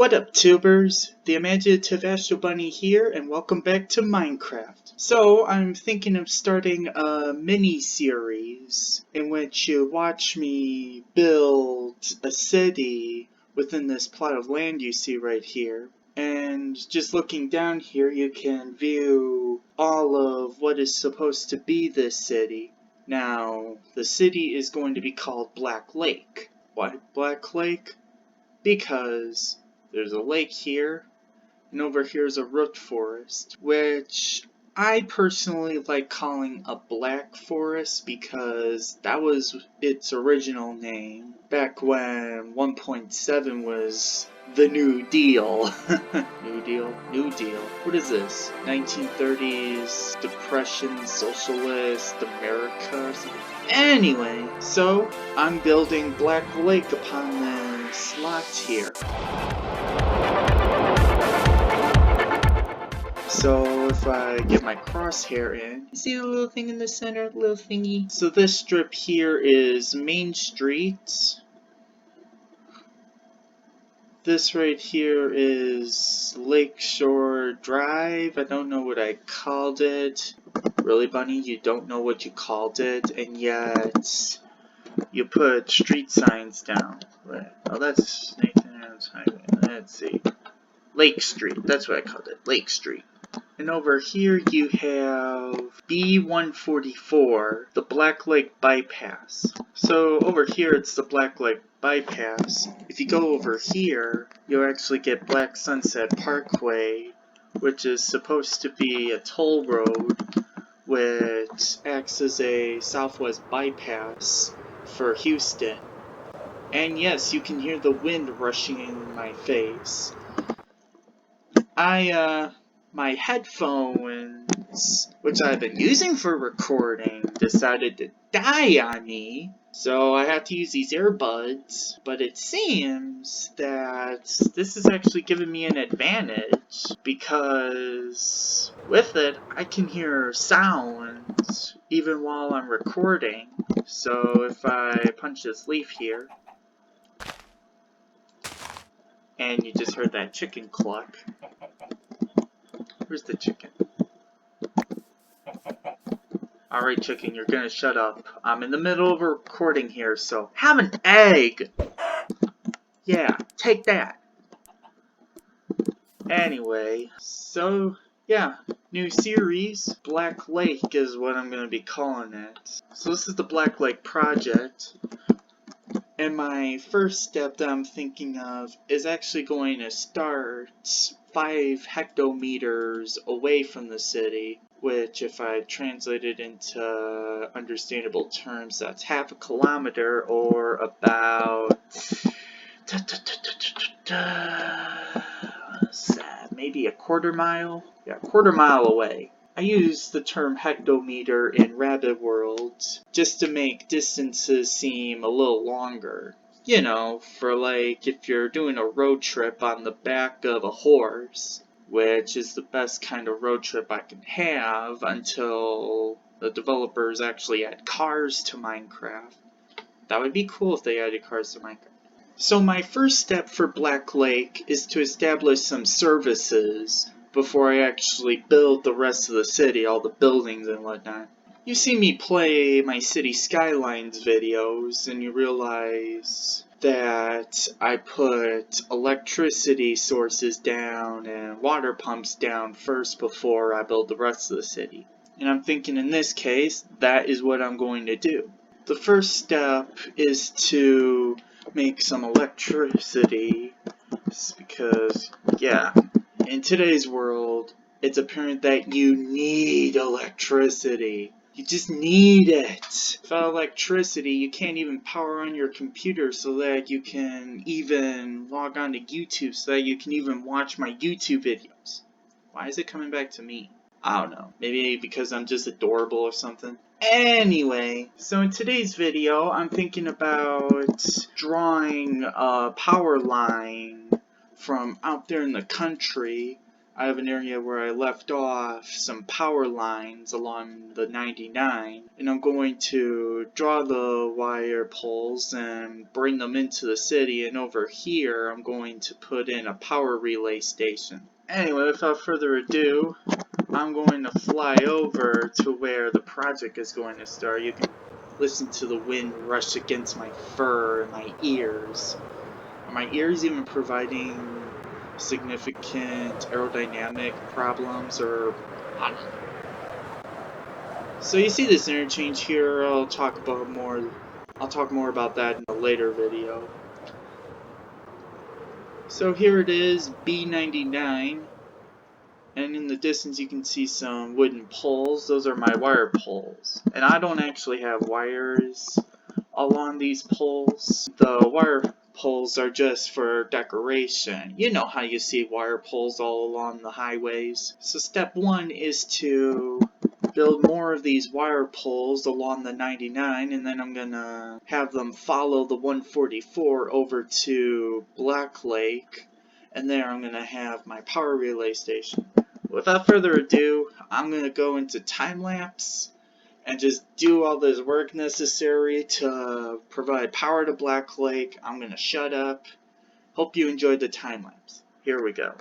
What up, tubers? The imaginative Astro Bunny here, and welcome back to Minecraft. So, I'm thinking of starting a mini-series in which you watch me build a city within this plot of land you see right here. And just looking down here, you can view all of what is supposed to be this city. Now, the city is going to be called Black Lake. Why Black Lake? Because there's a lake here, and over here is a root forest, which I personally like calling a black forest because that was its original name back when 1.7 was the New Deal. New Deal. What is this? 1930s Depression, Socialist America? Anyway, so I'm building Black Lake upon this lot here. So if I get my crosshair in, you see the little thing in the center, little thingy? So this strip here is Main Street. This right here is Lakeshore Drive. I don't know what I called it. Really, Bunny? You don't know what you called it, and yet you put street signs down. Oh, that's Nathan's Highway. Let's see. Lake Street. That's what I called it. Lake Street. And over here you have B144, the Black Lake Bypass. So over here it's the Black Lake Bypass. If you go over here, you'll actually get Black Sunset Parkway, which is supposed to be a toll road, which acts as a southwest bypass for Houston. And yes, you can hear the wind rushing in my face. My headphones, which I've been using for recording, decided to die on me. So I have to use these earbuds, but it seems that this is actually giving me an advantage because with it, I can hear sounds even while I'm recording. So if I punch this leaf here, and you just heard that chicken cluck. Where's the chicken? Alright, chicken, you're gonna shut up. I'm in the middle of a recording here, so have an egg! Yeah, take that. Anyway, so yeah, new series. Black Lake is what I'm gonna be calling it. So this is the Black Lake project. And my first step that I'm thinking of is actually going to start 5 hectometers away from the city, which if I translate it into understandable terms, that's half a kilometer or about maybe a quarter mile? Yeah, a quarter mile away. I use the term hectometer in Rabbit World just to make distances seem a little longer. You know, for like if you're doing a road trip on the back of a horse, which is the best kind of road trip I can have until the developers actually add cars to Minecraft. That would be cool if they added cars to Minecraft. So my first step for Black Lake is to establish some services before I actually build the rest of the city, all the buildings and whatnot. You see me play my City Skylines videos and you realize that I put electricity sources down and water pumps down first before I build the rest of the city. And I'm thinking in this case, that is what I'm going to do. The first step is to make some electricity because, yeah, in today's world, it's apparent that you need electricity. You just need it. Without electricity, you can't even power on your computer so that you can even log on to YouTube so that you can even watch my YouTube videos. Why is it coming back to me? I don't know. Maybe because I'm just adorable or something. Anyway, so in today's video, I'm thinking about drawing a power line from out there in the country I have an area where I left off some power lines along the 99, and I'm going to draw the wire poles and bring them into the city, and over here I'm going to put in a power relay station. Anyway, without further ado, I'm going to fly over to where the project is going to start. You can listen to the wind rush against my fur and my ears. Are my ears even providing significant aerodynamic problems, or I don't know. So you see this interchange here. I'll talk more about that in a later video. So here it is, B99, and in the distance you can see some wooden poles. Those are my wire poles, and I don't actually have wires along these poles. The wire poles are just for decoration. You know how you see wire poles all along the highways. So step one is to build more of these wire poles along the 99, and then I'm gonna have them follow the 144 over to Black Lake, and there I'm gonna have my power relay station. Without further ado, I'm gonna go into time lapse and just do all this work necessary to provide power to Black Lake. I'm gonna shut up. Hope you enjoyed the time lapse. Here we go.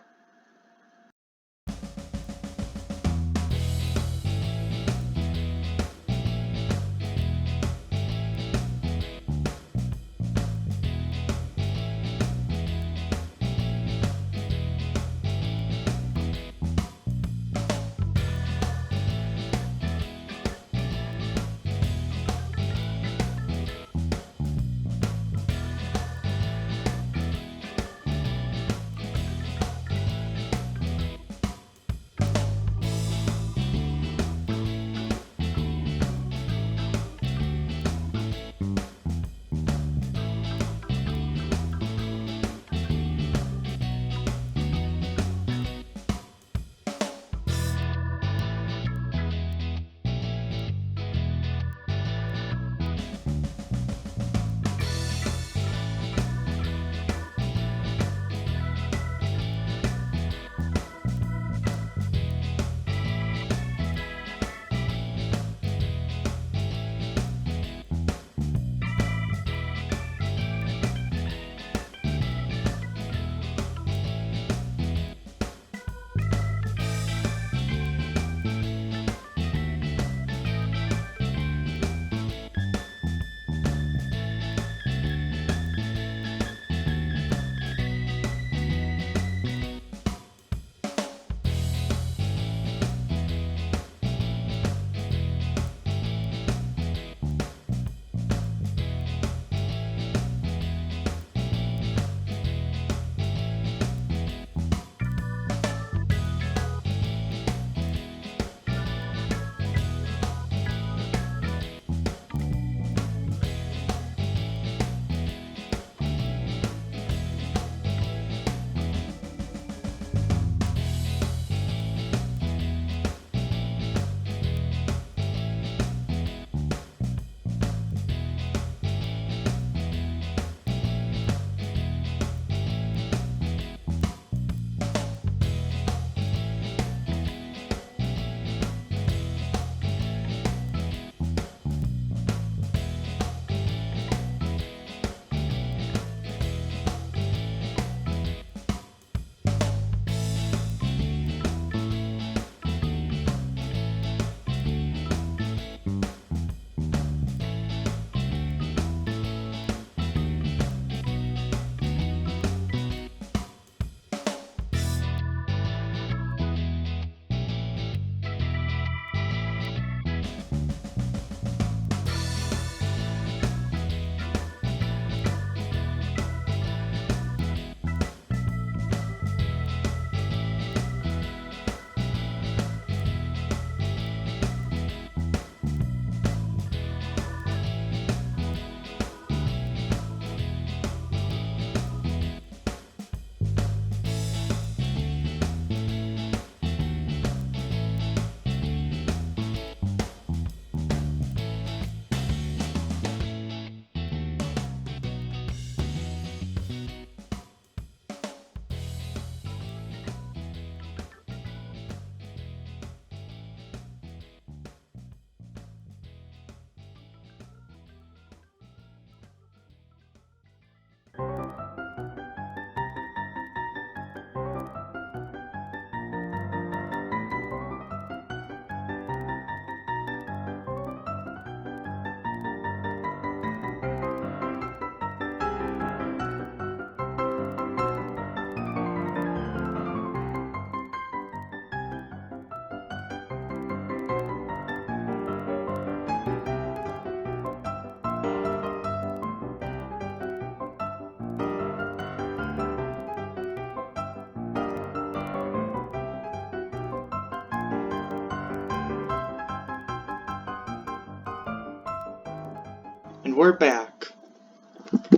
And we're back.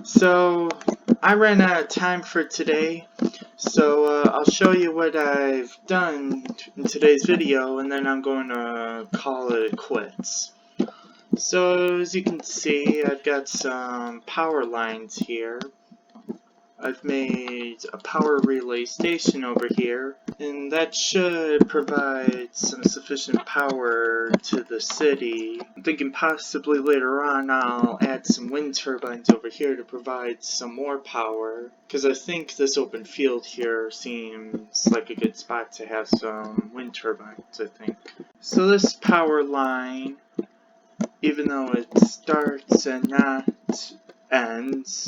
So, I ran out of time for today, so I'll show you what I've done in today's video, and then I'm going to call it quits. So, as you can see, I've got some power lines here. I've made a power relay station over here, and that should provide some sufficient power to the city. I'm thinking possibly later on I'll add some wind turbines over here to provide some more power, because I think this open field here seems like a good spot to have some wind turbines, I think. So this power line, even though it starts and not ends,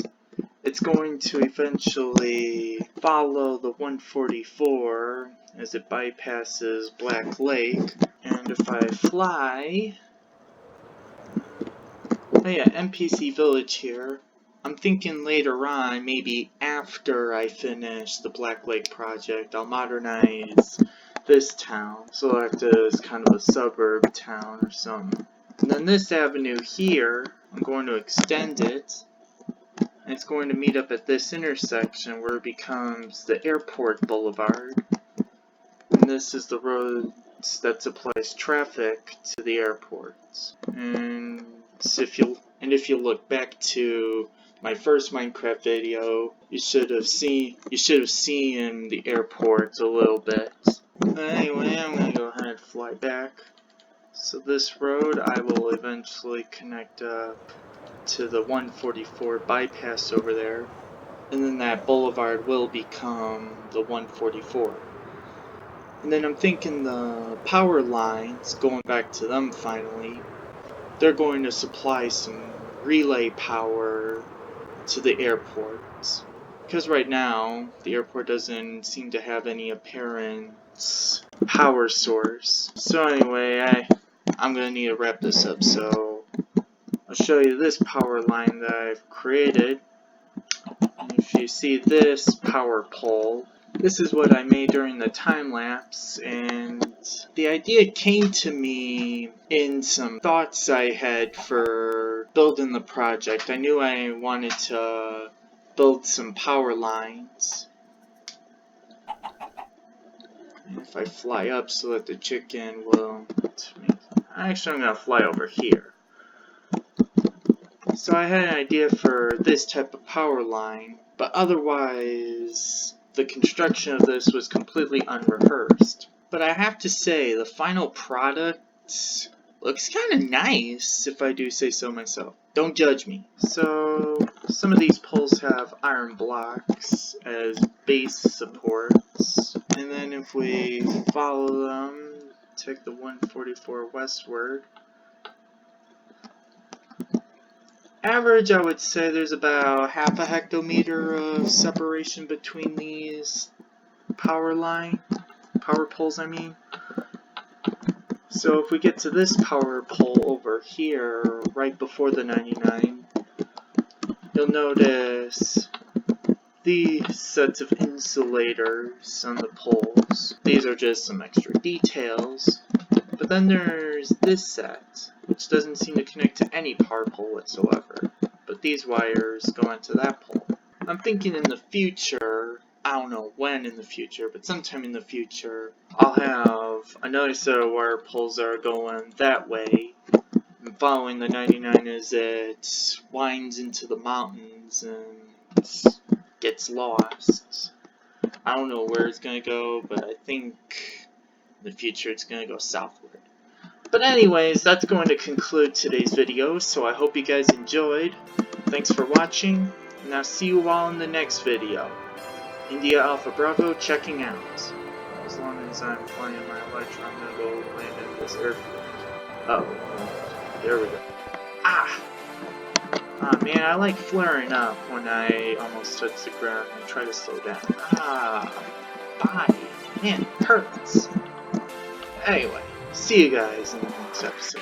it's going to eventually follow the 144 as it bypasses Black Lake. And if I fly, oh yeah, NPC Village here. I'm thinking later on, maybe after I finish the Black Lake project, I'll modernize this town, so I'll act as kind of a suburb town or something. And then this avenue here, I'm going to extend it. And it's going to meet up at this intersection where it becomes the Airport Boulevard. And this is the road that supplies traffic to the airports. And if you look back to my first Minecraft video, you should have seen the airport a little bit. Anyway, I'm gonna go ahead and fly back. So this road I will eventually connect up to the 144 bypass over there, and then that boulevard will become the 144. And then I'm thinking the power lines, going back to them finally, they're going to supply some relay power to the airports. Because right now, the airport doesn't seem to have any apparent power source. So anyway, I'm gonna need to wrap this up, so I'll show you this power line that I've created. And if you see this power pole, this is what I made during the time lapse, and the idea came to me in some thoughts I had for building the project. I knew I wanted to build some power lines. And if I fly up so that the chicken will... Actually, I'm going to fly over here. So I had an idea for this type of power line, but otherwise the construction of this was completely unrehearsed. But I have to say, the final product looks kind of nice, if I do say so myself. Don't judge me. So some of these poles have iron blocks as base supports, and then if we follow them, take the 144 westward, average, I would say there's about half a hectometer of separation between these power poles, I mean. So if we get to this power pole over here, right before the 99, you'll notice these sets of insulators on the poles. These are just some extra details. But then there's this set, which doesn't seem to connect to any power pole whatsoever. But these wires go into that pole. I'm thinking in the future, I don't know when in the future, but sometime in the future, I'll have another set of wire poles that are going that way, and following the 99 as it winds into the mountains and gets lost. I don't know where it's going to go, but I think in the future it's going to go southward. But anyways, that's going to conclude today's video, so I hope you guys enjoyed. Thanks for watching, and I'll see you all in the next video. India Alpha Bravo checking out. As long as I'm flying my Elytra, I'm going to go land in this airfield. Oh, there we go. Ah! Ah, man, I like flaring up when I almost touch the ground and try to slow down. Ah, bye. Man, it hurts. Anyway, see you guys in the next episode.